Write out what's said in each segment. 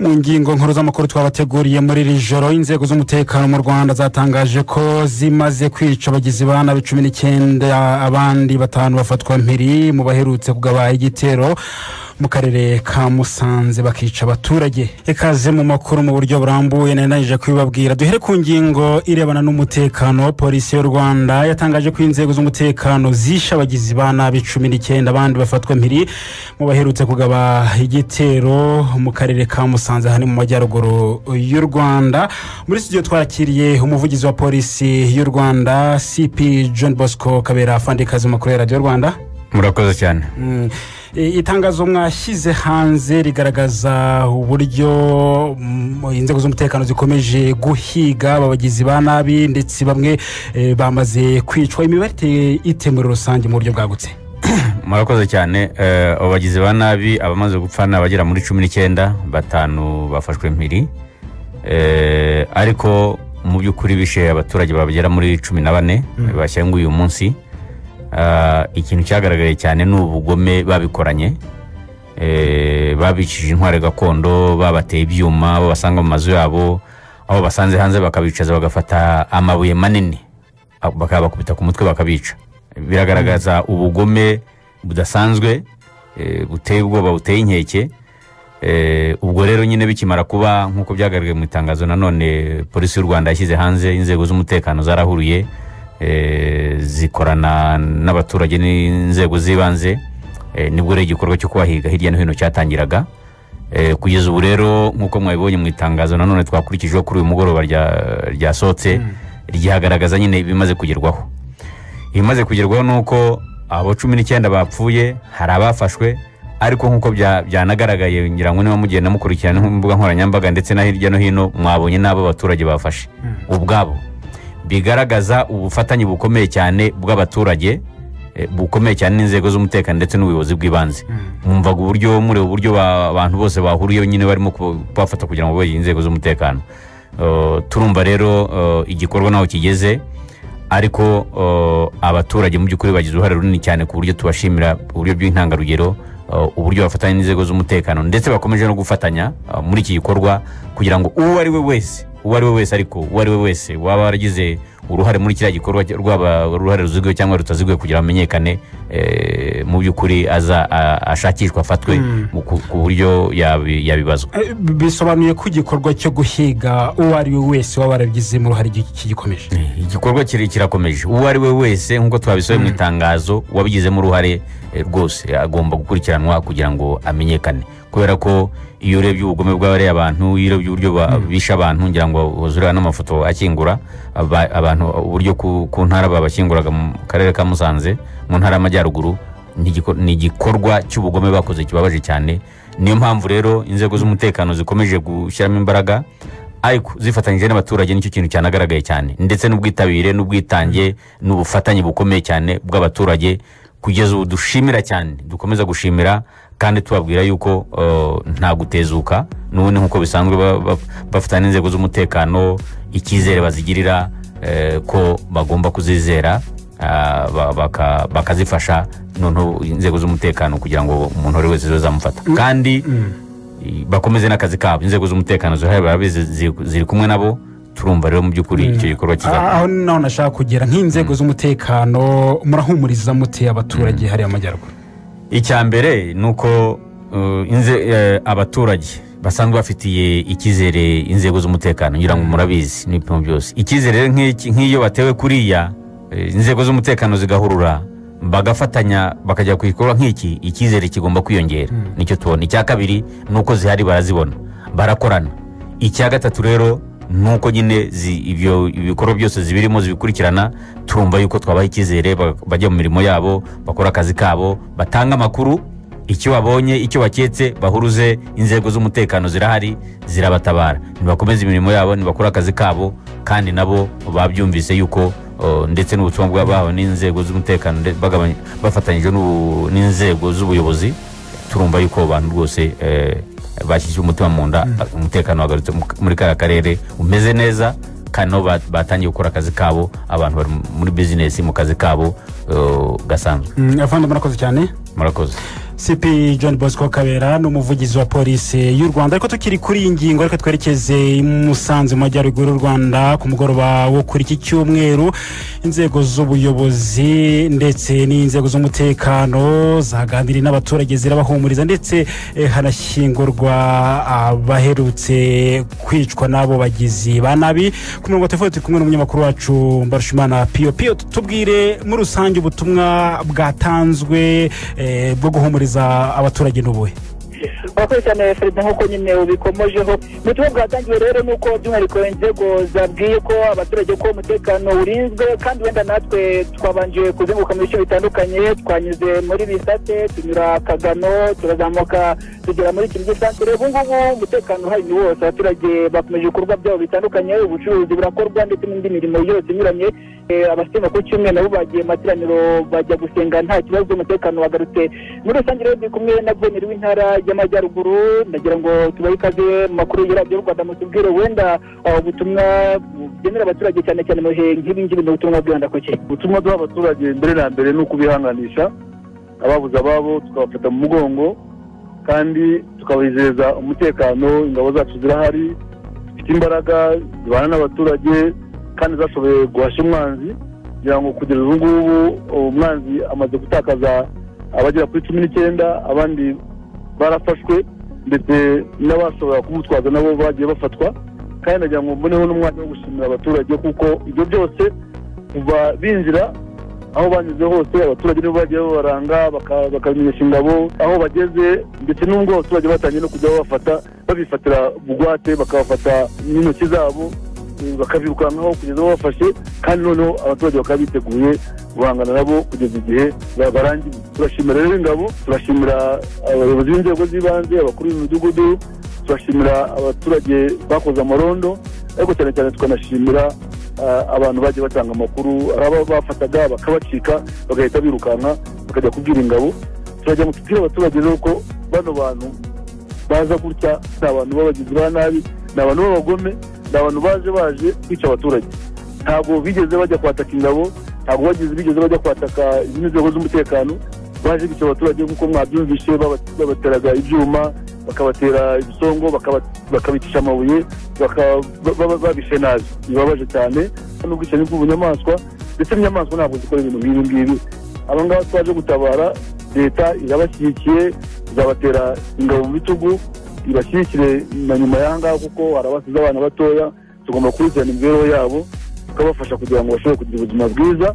Mu ngingo nkuru z'amakuru twabateguriye muri iri joro, inzego z'umutekano mu Rwanda zatangaje ko zimaze kwica abagizi ba nabi 19, abandi 5 bafatwa mpiri mu baherutse kugaba igitero mu karere ka Musanze bakica abaturage. Ekaze mu makuru mu buryo burambuye nanije kwibabwira. Duhere ku ngingo irebana n'umutekano. Polisi y'u Rwanda yatangaje ko inzego z'umutekano zisha abagizi ba nabi 19, abandi bafatwa mpiri mu baherutse kugaba igitero mu karere ka Musanze hani mu majyaruguru y'u Rwanda. Muri studio twakiriye umuvugizi wa polisi y'u Rwanda CP John Bosco Kabera, Fandikazi makuru ya Radio Rwanda. Murakoze cyane. Itangazo mwashyize hanze rigaragaza uburyo inzego z'umutekano zikomeje guhiga abagizi ba nabi ndetse bamwe bamaze kwicwa. Imibare ite muri rusange mu buryo bwagutse? Murakoze cyane. Abagizi ba nabi abamaze gupfana bagera muri 19, 5 bafashwe mpiri, ariko mu by'ukuri bishe abaturage babagera muri 14 bashyinguye uyu munsi. Ikintu cyagaragaye cyane n'ubugome babikoranye, babicishije intware gakondo, babateye ibyuma, babasanga mu mazu yabo, aho basanze hanze bakabicaza, bagafata amabuye manini bakabakubita ku mutwe bakabica. Biragaragaza ubugome budasanzwe, buteye ubwoba, buteye inkeke. Ubwo rero nyine bikimara kuba nkuko byagaragaye mu itangazo, nanone polisi y'u Rwanda yashyize hanze, inzego z'umutekano zarahuruye zikorana n'abaturage n'inzego zibanze, nibwo rero igikorwa cyo kubahiga hirya no hino cyatangiraga. Kugeza ubu rero nkuko mwabibonye mu itangazo nanone twakurikijeho kuri uyu mugoroba ryasohotse, ryihagaragaza nyine bimaze kugerwaho. Ibimaze kugerwaho nuko abo 19 bapfuye, hari abafashwe, ariko nkuko byanagaragaye ngira ngo niba mugenda mukurikirana mu mbuga nkoranyambaga ndetse na hirya no hino, mwabonye n'abo abaturage bafashe ubwabo. Bigaragaza ubufatanye bukomeye cyane bw'abaturage, bukomeye cyane n'inzego z'umutekano ndetse n'ubuyobozi bw'ibanze. Mwumvaga uburyo muri uburyo abantu bose bahuriye nyine barimo kubafata kugira ngo babe inzego z'umutekano. Turumva rero igikorwa naho kigeze, ariko abaturage mu by'ukuri bagize uruhare runini cyane ku buryo tubashimira uburyo bw'intangarugero, uburyo bafatanya n'inzego z'umutekano ndetse bakomeje no gufatanya muri iki gikorwa kugira ngo uwo ari we wese waba waragize uruhare muri kiriya gikorwa, rwaba uruhare ruziguye cyangwa rutaziguye, kugira amenyekane mu by'ukuri ashakishwa, afatwe ku buryo yabibazwa. Bisobanuye ko igikorwa cyo guhiga uwo ari we wese waba waragize mu ruhare gikomeje. Igikorwa kirakomeje. Uwo ari we wese nkuko twabisohoye mu itangazo, wabigizemo uruhare rwose agomba gukurikiranwa kugira ngo amenyekane, kubera ko iyo urebye ubugome bw'abari abantu, iyo urebye uburyo bisha abantu, ngira ngo uzurira n'amafoto akingura abantu, uburyo ku ntara babashyinguraga mu karere ka Musanze mu ntara y'Amajyaruguru, ni igikorwa cy'ubugome bakoze kibabaje cyane. Niyo mpamvu rero inzego z'umutekano zikomeje gushyiramo imbaraga, ariko zifatanyije n'abaturage. Nicyo kintu cyanagaragaye cyane, ndetse n'ubwitabire n'ubwitange n'ubufatanye bukomeye cyane bw'abaturage. Kugeza ubu dushimira cyane, dukomeza gushimira kandi tubabwira yuko nta gutezuka n'ubundi nkuko bisanzwe bafatanya n'inzego z'umutekano, icyizere bazigirira ko bagomba kuzizera, bakazifasha noneho inzego z'umutekano kugira ngo umuntu wari wese zamufata, kandi bakomeze n'akazi kabo. Inzego z'umutekano ziri kumwe nabo. Turumva rero mu by'ukuri icyo gikorwa kizaza. Aho naho nashaka kugera, nk'inzego z'umutekano murahumuriza mute abaturage hari amajyaruguru? Icyambere nuko abaturage basanzwe bafitiye ikizere inzego z'umutekano, ngira ngo murabizi n'ibipimo byose. Ikizere nk'iyo batewe kuriya, inzego z'umutekano zigahurura bagafatanya bakajya kwikorwa nk'iki, ikizere kigomba kwiyongera. Nicyo tubona. Icya kabiri nuko zihari barazibona, barakorana. Icya gatatu rero nuko nyine ibyo ibikorwa byose zibirimo zibikurikirana. Turumva yuko twabaha ikizere, bajya mu mirimo yabo, bakora akazi kabo, batanga amakuru, icyo babonye, icyo baketse bahuruze. Inzego z'umutekano zirahari, zirabatabara. Nibakomeza imirimo yabo, nibakora akazi kabo, kandi nabo babyumvise yuko ndetse n'ubutumwa bw'abaho n'inzego z'umutekano bafatanyije n'inzego z'ubuyobozi. Turumva yuko abantu rwose bashyize umutima mu nda, umutekano wagarutse muri kara karere umeze neza, kandi no batangiye gukora akazi kabo, abantu bari muri business mu kazi kabo gasanzwe. Afande murakoze cyane. Murakoze. CP John Bosco Kabera n'umuvugizi wa polisi y'u Rwanda. Ariko tukiri kuri iyi ngingo, ariko twerekeze Musanze mu majyaruguru y'u Rwanda ku mugoroba wo kuri iki cyumweru. Inzego z'ubuyobozi ndetse n'inzego z'umutekano zaganiriye n'abaturage zirabahumuriza, ndetse hanashyingurwa abaherutse kwicwa n'abo bagizi ba nabi. Ku murongo wa telefone turi kumwe n'umunyamakuru wacu Mbarushimana Pio. Tubwire muri rusange ubutumwa bwatanzwe bwo guhumuriza abaturage n'ubuhe? Abakozi cyane Fred nk'uko nyine ubikomojeho. Ubutumwa bwatangiwe rero nuko by'umwihariko inzego zabwiye ko abaturage ko umutekano urinzwe, kandi wenda natwe twabanje kuzenguruka mu bice bitandukanye. Twanyuze muri Bisate, tunyura Kagano, turazamuka tugera muri Kinigi Centre. Ubu ngubu umutekano uhari ni wose, abaturage bakomeje ibikorwa byabo bitandukanye, ubucuruzi burakorwa ndetse n'indi mirimo yose inyuranye. Abasema ko cyumwe nabo bagiye materaniro bajya gusenga nta kibazo, umutekano wagarutse. Muri rusange rero ndi kumwe na Guverineri w'intara y'Amajyaruguru, ndagira ngo tubahe ikaze mu makuru y'Radiyo Rwanda, mutubwire wenda ubutumwa bugenera abaturage cyane cyane mu bihe nk'ibi ngibi n'ubutumwa bwenda kuki. Ubutumwa duha abaturage mbere na mbere ni ukubihanganisha ababuze ababo, tukabafata mu mugongo kandi tukabizeza umutekano. Ingabo zacu zirahari, zifite imbaraga, zibana n'abaturage kandi zashoboye guhashya umwanzi, kugira ngo kugeza ubu ngubu umwanzi amaze gutakaza abagera kuri 19, abandi barafashwe ndetse n'abashobora kumutwaza nabo bagiye bafatwa. Kandi nagira ngo mboneho n'umwanya wo gushimira abaturage, kuko ibyo byose kuva binjira aho banyuze hose abaturage nibo bagiye babaranga bakamenyesha ingabo aho bageze, ndetse n'ubwo abaturage batangiye no kujya babifatira bugwate, bakabafata n'intoki zabo bakabirukankaho kugeza bafashe, kandi noneho abaturage bakaba biteguye guhangana nabo kugeza igihe barangiye. Turashimira rero ingabo, turashimira abayobozi b'inzego z'ibanze, abakuru b'imidugudu, turashimira abaturage bakoze amarondo, ariko cyane cyane tukanashimira abantu bagiye batanga amakuru, aba bafataga bakabacika bagahita birukanka bakajya kubwira ingabo. Turajya mu tubwire abaturage rero ko bano bantu baza gutya ni abantu b'abagizi ba nabi, ni abantu b'abagome, ni abantu baje kwica abaturage. Ntabwo bigeze bajya kwataka ingabo, ntabwo bigeze bajya kwataka inzego z'umutekano, baje bica abaturage nk'uko mwabyumvishe, babateraga ibyuma, bakabatera ibisongo, bakabicisha amabuye, babishe nabi. Bibabaje cyane n'ubwicanyi bw'ubunyamaswa, ndetse n'inyamaswa ntabwo zikora ibintu nk'ibi ngibi. Aba ngaba twaje gutabara, leta irabashyigikiye, izabatera ingabo mu bitugu, ibashyigikire na nyuma y'ahangaha, kuko hari abasize abana batoya. Tugomba gukurikirana imibereho yabo, tukabafasha kugira ngo bashobore kugira ubuzima bwiza,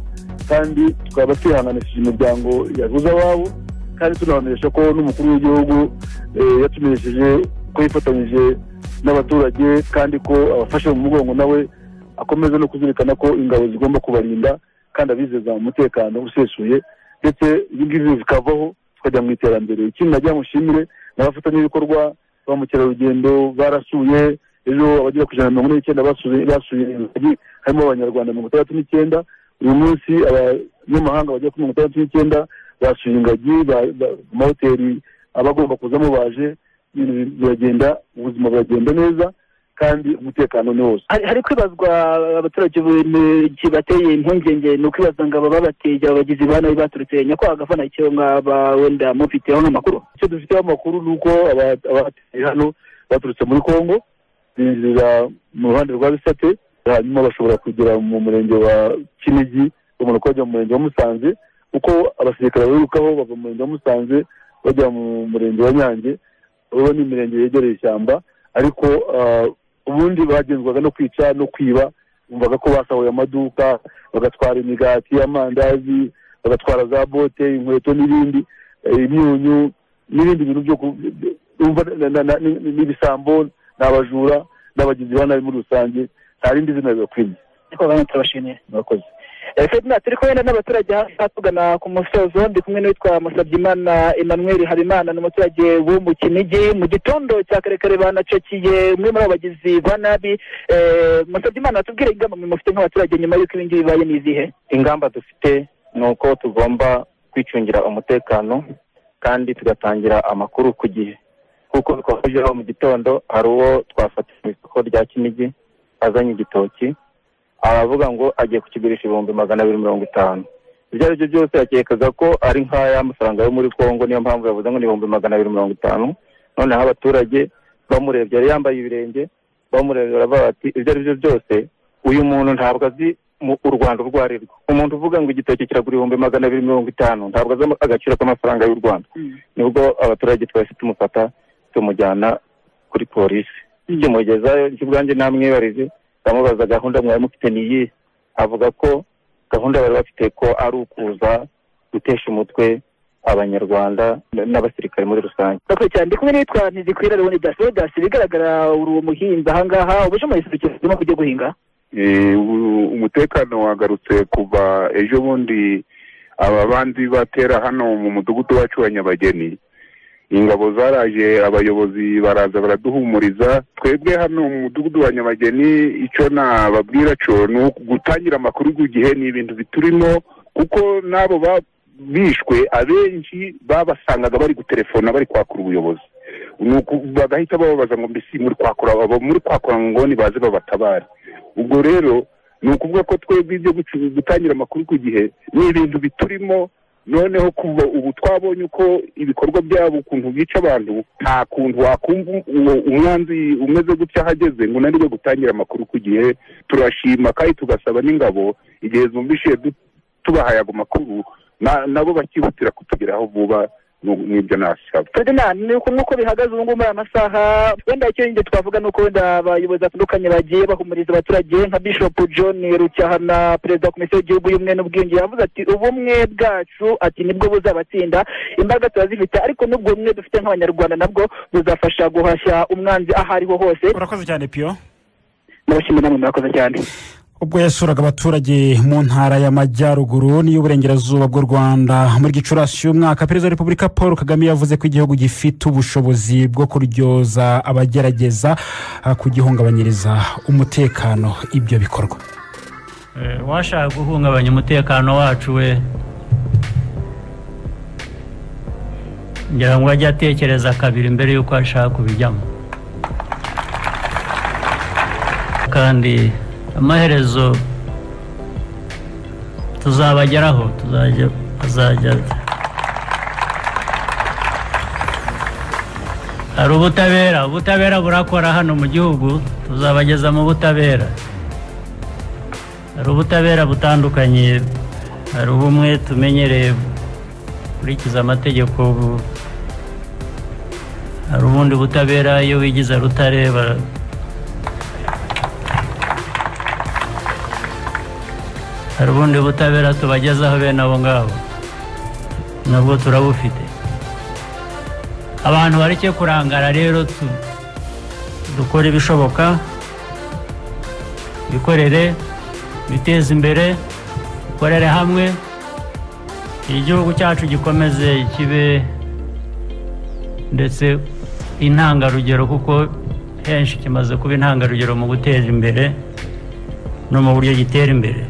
kandi tukaba twihanganishije imiryango yabuze ababo, kandi tunabamenyesha ko n'umukuru w'igihugu yatumenyesheje ko yifatanyije n'abaturage, kandi ko abafashe mu mugongo nawe akomeza no kuzirikana ko ingabo zigomba kubarinda kandi abizeza umutekano usesuye, ndetse ibi ngibi bikavaho tukajya mu iterambere. Ikindi nagira mushimire n'abafatanyabikorwa ba mukerarugendo barasuye ejo abagera ku 149 basuye ingagi, harimo abanyarwanda 69. Uyu munsi abanyamahanga bajya kuri 69 basuye ingagi, amahoteli abagomba kuzamo baje, biragenda, ubuzima buragenda neza kandi umutekano ni wose. Hari kwibazwa abaturage kibateye impungenge, ni ukwibaza ngo aba babateye abagizi ba nabi baturutse nyakwaga gafana icyo ngaba wenda mufiteho nk'amakuru. Icyo dufiteho amakuru ni uko abateye hano baturutse muri Kongo, binjira mu ruhande rwa Bisate, hanyuma bashobora kugera mu murenge wa Kinigi, bamara kujya mu murenge wa Musanze, uko abasirikare birukaho bava mu murenge wa Musanze bajya mu murenge wa Nyange. Ubu ni imirenge yegereye ishyamba, ariko ubundi bagenzwaga no kwica no kwiba. Bumvaga ko basahuye amaduka, bagatwara imigati, amandazi, bagatwara za bote, inkweto n'ibindi, imyunyu n'ibindi bintu byo n'ibisambo, n'abajura n'abagizi ba nabi muri rusange. Nta rindi zina bibakwiriye. Turabashimiye. Murakoze. Fedna, turi kumwe n'abaturage hasi tugana ku musozo. Ndi kumwe n'uwitwa Musabyimana Emmanuel Habimana, n'umuturage wo mu Kinigi. Mu gitondo cya karekare banacakiye umwe muri abagizi ba nabi. Musabyimana, tubwire ingamba mufite nk'abaturage nyuma y'uko ibingi bibaye n'izihe? Ingamba dufite ni uko tugomba kwicungira umutekano kandi tugatangira amakuru ku gihe, kuko twavujeho mu gitondo hari uwo twafatiye mu isoko rya Kinigi azanye igitoki, aravuga ngo agiye kukigurisha 250. ibyo ari byo byose yakekaga ko ari nk'aya mafaranga yo muri Kongo, niyo mpamvu yavuze ngo ni 250. noneho abaturage bamurebye yari yambaye ibirenge, bamurebye baravuga bati ibyo ari byo byose uyu muntu ntabwo azi u Rwanda urwo ari rwo. Umuntu uvuga ngo igitoki kiragura 250 ntabwo azi agaciro k'amafaranga y'u Rwanda. Nibwo abaturage twese tumufata tumujyana kuri polisi, kimugezayo cy'ubwanjye namwibarize, bamubaza gahunda mwari mufite niyi, avuga ko gahunda bari bafite ko ari ukuza gutesha umutwe abanyarwanda n'abasirikare muri rusange. Bakwe cyane ndi kumwe n'itwa Ntizikwira Leonidas. Bigaragara uri umuhinzi ahangaha, ubuje mu isukiro no kujya guhinga. Umutekano wagarutse kuva ejo bundi ababandi batera hano mu mudugudu wacu wa Nyabageni. Ingabo zaraje, abayobozi baraza baraduhumuriza. Twebwe hano mu mudugudu wa Nyabageni icyo nababwira cyo ni gutangira amakuru ku gihe, ni ibintu biturimo, kuko nabo bishwe abenshi babasangaga bari gutelefona bari kwakura ubuyobozi, nuko bagahita bababaza ngo mbese muri kwakura ngo ni baze babatabare. Ubwo rero ni ukuvuga ko twebwe ibyo gutangira amakuru ku gihe ni ibintu biturimo. Noneho kuva ubu twabonye uko ibikorwa byabo ukuntu bica abantu, nta kuntu wakumva umwanzi umeze gutya hageze ngo nariwe gutangira amakuru ku gihe. Turashima kandi tugasaba n'ingabo igihe zumvishe tubahaye ago makuru nabo bakihutira kutugeraho vuba. Nibyo nasaba Ferdinand, ni uko nk'uko bihagaze ubu ngubu muri amasaha, wenda icyo yindi twavuga ni uko wenda abayobozi batandukanye bagiye bahumuriza abaturage, nka Bishop John Rucyahana, perezida wa komisiyo y'igihugu y'ubumwe n'ubwiyunge, yavuze ati ubumwe bwacu ati nibwo buzabatsinda, imbaraga turazifite, ariko n'ubwo bumwe dufite nk'abanyarwanda nabwo buzafasha guhashya umwanzi aho ariho hose. Urakoze cyane Pio. Nabashimira namwe, murakoze cyane. Ubwo yasuraga abaturage mu ntara y'Amajyaruguru n'iy'Uburengerazuba bw'u Rwanda muri Gicurasi y'umwaka, Perezida wa Repubulika Paul Kagame yavuze ko igihugu gifite ubushobozi bwo kuryoza abagerageza kugihungabanyiriza umutekano ibyo bikorwa. Washaka guhungabanya umutekano wacu we, ngira ngo ajye atekereza kabiri mbere y'uko ashaka kubijyamo. Kandi amaherezo tuzabageraho, azajya hari ubutabera burakora hano mu gihugu, tuzabageza mu butabera. Hari ubutabera butandukanye, hari ubumwe tumenyereye kurikiza amategeko, hari ubundi butabera iyo wigize rutareba. Hari ubundi butabera tubagezaho bene abo ngabo, nabwo turabufite. Abantu bareke kurangara rero, dukore ibishoboka, bikorere, biteze imbere, dukorere hamwe, igihugu cyacu gikomeze kibe ndetse intangarugero, kuko henshi kimaze kuba intangarugero mu guteza imbere no mu buryo gitera imbere.